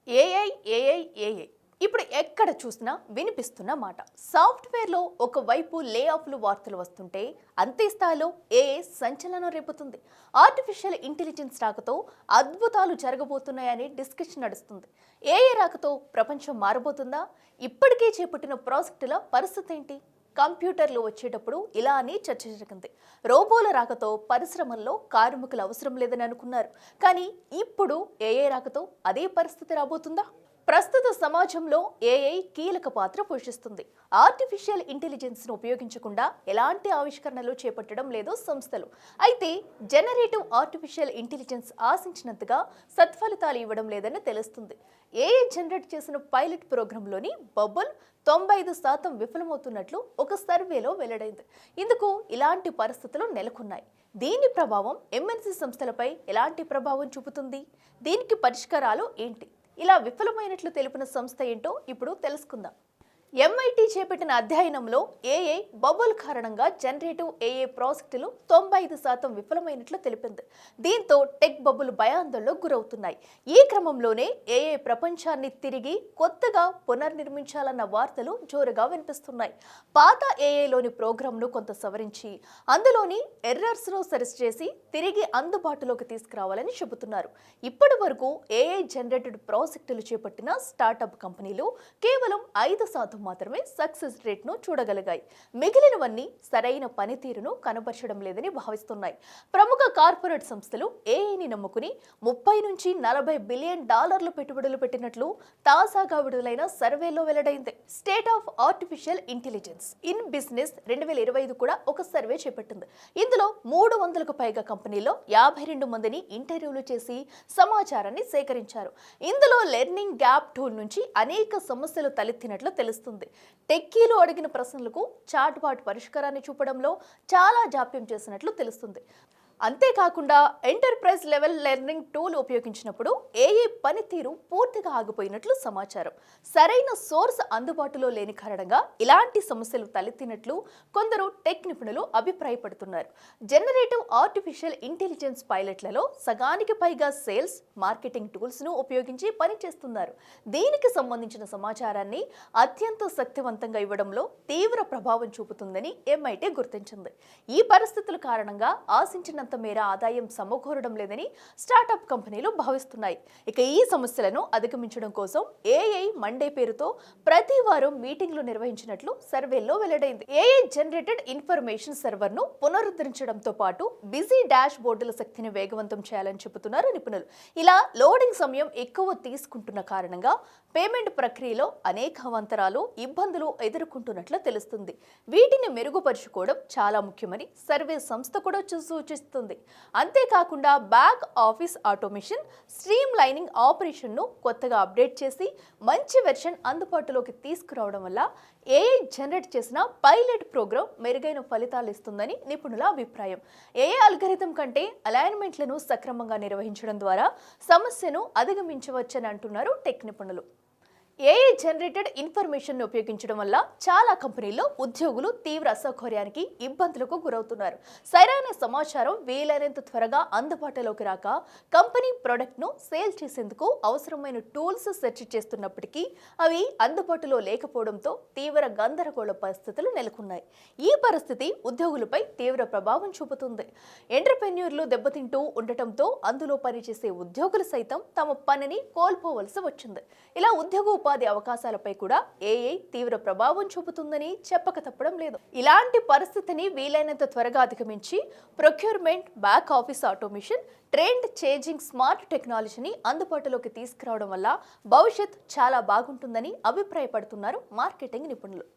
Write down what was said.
AI AI AI ఇప్పుడు ఎక్కడ చూసినా వినిపిస్తున్న మాట. సాఫ్ట్వేర్లో ఒకవైపు లే ఆఫ్లు వార్తలు వస్తుంటే అంతే స్థాయిలో ఏఐ సంచలనం రేపుతుంది. ఆర్టిఫిషియల్ ఇంటెలిజెన్స్ రాకతో అద్భుతాలు జరగబోతున్నాయని డిస్కషన్ నడుస్తుంది. ఏఐ రాకతో ప్రపంచం మారబోతుందా? ఇప్పటికే చేపట్టిన ప్రాజెక్టుల పరిస్థితి ఏంటి? కంప్యూటర్లు వచ్చేటప్పుడు ఇలా అని చర్చ జరిగింది. రోబోల రాకతో పరిశ్రమల్లో కార్మికులు అవసరం లేదని అనుకున్నారు. కానీ ఇప్పుడు ఏఐ రాకతో అదే పరిస్థితి రాబోతుందా? ప్రస్తుత సమాజంలో ఏఐ కీలక పాత్ర పోషిస్తుంది. ఆర్టిఫిషియల్ ఇంటెలిజెన్స్ను ఉపయోగించకుండా ఎలాంటి ఆవిష్కరణలు చేపట్టడం లేదు సంస్థలు. అయితే జనరేటివ్ ఆర్టిఫిషియల్ ఇంటెలిజెన్స్ ఆశించినంతగా సత్ఫలితాలు ఇవ్వడం లేదని తెలుస్తుంది. ఏఐ జనరేట్ చేసిన పైలట్ ప్రోగ్రాంలోని బబుల్ 95% విఫలమవుతున్నట్లు ఒక సర్వేలో వెల్లడైంది. ఇందుకు ఇలాంటి పరిస్థితులు నెలకొన్నాయి. దీని ప్రభావం ఎంఎన్సీ సంస్థలపై ఎలాంటి ప్రభావం చూపుతుంది? దీనికి పరిష్కారాలు ఏంటి? ఇలా విఫలమైనట్లు తెలిపిన సంస్థ ఏంటో ఇప్పుడు తెలుసుకుందాం. ఎంఐటి చేపట్టిన అధ్యయనంలో ఏఐ బబుల్ కారణంగా జనరేటివ్ ఏఐ ప్రాజెక్టులు 95% విఫలమైనట్లు తెలిపింది. దీంతో టెక్ బబుల్ భయాందోళనకు గురవుతున్నాయి. ఈ క్రమంలోనే ఏఐ ప్రపంచాన్ని తిరిగి కొత్తగా పునర్నిర్మించాలన్న వార్తలు జోరుగా వినిపిస్తున్నాయి. పాత ఏఐలోని ప్రోగ్రాంను కొంత సవరించి అందులోని ఎర్రర్స్ను సరిచేసి తిరిగి అందుబాటులోకి తీసుకురావాలని చెబుతున్నారు. ఇప్పటి వరకు ఏఐ జనరేటెడ్ ప్రాజెక్టులు చేపట్టిన స్టార్టప్ కంపెనీలు కేవలం 5% మాత్రమే సక్సెస్ రేట్ను చూడగలిగాయి. మిగిలినవన్నీ సరైన పనితీరును కనబరచడం లేదని భావిస్తున్నాయి. ప్రముఖ కార్పొరేట్ సంస్థలు ఏఐని నమ్ముకుని 30 నుంచి 40 బిలియన్ డాలర్లు పెట్టుబడులు పెట్టినట్లు తాజాగా విడుదలైన సర్వేలో వెల్లడైంది. State of artificial intelligence in business 2025 కూడా ఒక సర్వే చేపట్టింది. ఇందులో 300కు పైగా కంపెనీల్లో 52 మందిని ఇంటర్వ్యూలు చేసి సమాచారాన్ని సేకరించారు. ఇందులో లెర్నింగ్ గ్యాప్ టూల్ నుంచి అనేక సమస్యలు తలెత్తినట్లు తెలుస్తుంది. టెక్కీలు అడిగిన ప్రశ్నలకు చాట్ బాట్ పరిష్కారాన్ని చూపడంలో చాలా జాప్యం చేసినట్లు తెలుస్తుంది. అంతేకాకుండా ఎంటర్ప్రైజ్ లెవెల్ లెర్నింగ్ టూల్ ఉపయోగించినప్పుడు ఏఐ పనితీరు పూర్తిగా ఆగిపోయినట్లు సమాచారం. సరైన సోర్స్ అందుబాటులో లేని కారణంగా ఇలాంటి సమస్యలు తలెత్తినట్లు కొందరు టెక్ నిపుణులు అభిప్రాయపడుతున్నారు. జనరేటివ్ ఆర్టిఫిషియల్ ఇంటెలిజెన్స్ పైలట్లలో సగానికి పైగా సేల్స్, మార్కెటింగ్ టూల్స్ను ఉపయోగించి పనిచేస్తున్నారు. దీనికి సంబంధించిన సమాచారాన్ని అత్యంత శక్తివంతంగా ఇవ్వడంలో తీవ్ర ప్రభావం చూపుతుందని ఎంఐటి గుర్తించింది. ఈ పరిస్థితుల కారణంగా ఆశించిన మేర ఆదాయం సమకూరడం లేదని స్టార్టప్ కంపెనీలు భావిస్తున్నాయి. ఇక ఈ సమస్యలను అధిగమించడం కోసం ఏఐ మండే పేరుతో ప్రతి వారం మీటింగ్లు నిర్వహించినట్లు సర్వేల్లో వెల్లడైంది. ఏఐ జనరేటెడ్ ఇన్ఫర్మేషన్ సర్వర్ ను పునరుద్ధరించడంతో పాటు బిజీ డాష్ బోర్డుల శక్తిని వేగవంతం చేయాలని చెబుతున్నారు నిపుణులు. ఇలా లోడింగ్ సమయం ఎక్కువ తీసుకుంటున్న కారణంగా పేమెంట్ ప్రక్రియలో అనేక అవాంతరాలు, ఇబ్బందులు ఎదుర్కొంటున్నట్లు తెలుస్తుంది. వీటిని మెరుగుపరుచుకోవడం చాలా ముఖ్యమని సర్వే సంస్థ కూడా సూచిస్తుంది. అంతేకాకుండా back office automation, stream lining ఆపరేషన్ను కొత్తగా అప్డేట్ చేసి మంచి వెర్షన్ అందుబాటులోకి తీసుకురావడం వల్ల ఏఐ జనరేట్ చేసిన పైలట్ ప్రోగ్రాం మెరుగైన ఫలితాలు ఇస్తుందని నిపుణుల అభిప్రాయం. ఏఐ అల్గరిథం కంటే అలైన్మెంట్లను సక్రమంగా నిర్వహించడం ద్వారా సమస్యను అధిగమించవచ్చని అంటున్నారు టెక్ నిపుణులు. ఏఐ జనరేటెడ్ ఇన్ఫర్మేషన్ ఉపయోగించడం వల్ల చాలా కంపెనీల్లో ఉద్యోగులు తీవ్ర అసౌకర్యానికి, ఇబ్బందులకు గురవుతున్నారు. సరైన సమాచారం వీలైనంత త్వరగా అందుబాటులోకి రాక కంపెనీ ప్రొడక్ట్ ను సేల్ చేసేందుకు అవసరమైన టూల్స్ సెర్చ్ చేస్తున్నప్పటికీ అవి అందుబాటులో లేకపోవడంతో తీవ్ర గందరగోళ పరిస్థితులు నెలకొన్నాయి. ఈ పరిస్థితి ఉద్యోగులపై తీవ్ర ప్రభావం చూపుతుంది. ఎంటర్‌ప్రెన్యూర్లు దెబ్బతింటూ ఉండటంతో అందులో పనిచేసే ఉద్యోగులు సైతం తమ పనిని కోల్పోవలసి వచ్చింది. ఇలా ఉద్యోగ ఉపాధి అవకాశాలపై కూడా ఏఐ తీవ్ర ప్రభావం చూపుతుందని చెప్పక తప్పడం లేదు. ఇలాంటి పరిస్థితిని వీలైనంత త్వరగా అధిగమించి procurement, back office automation, trend changing smart టెక్నాలజీని అందుబాటులోకి తీసుకురావడం వల్ల భవిష్యత్ చాలా బాగుంటుందని అభిప్రాయపడుతున్నారు మార్కెటింగ్ నిపుణులు.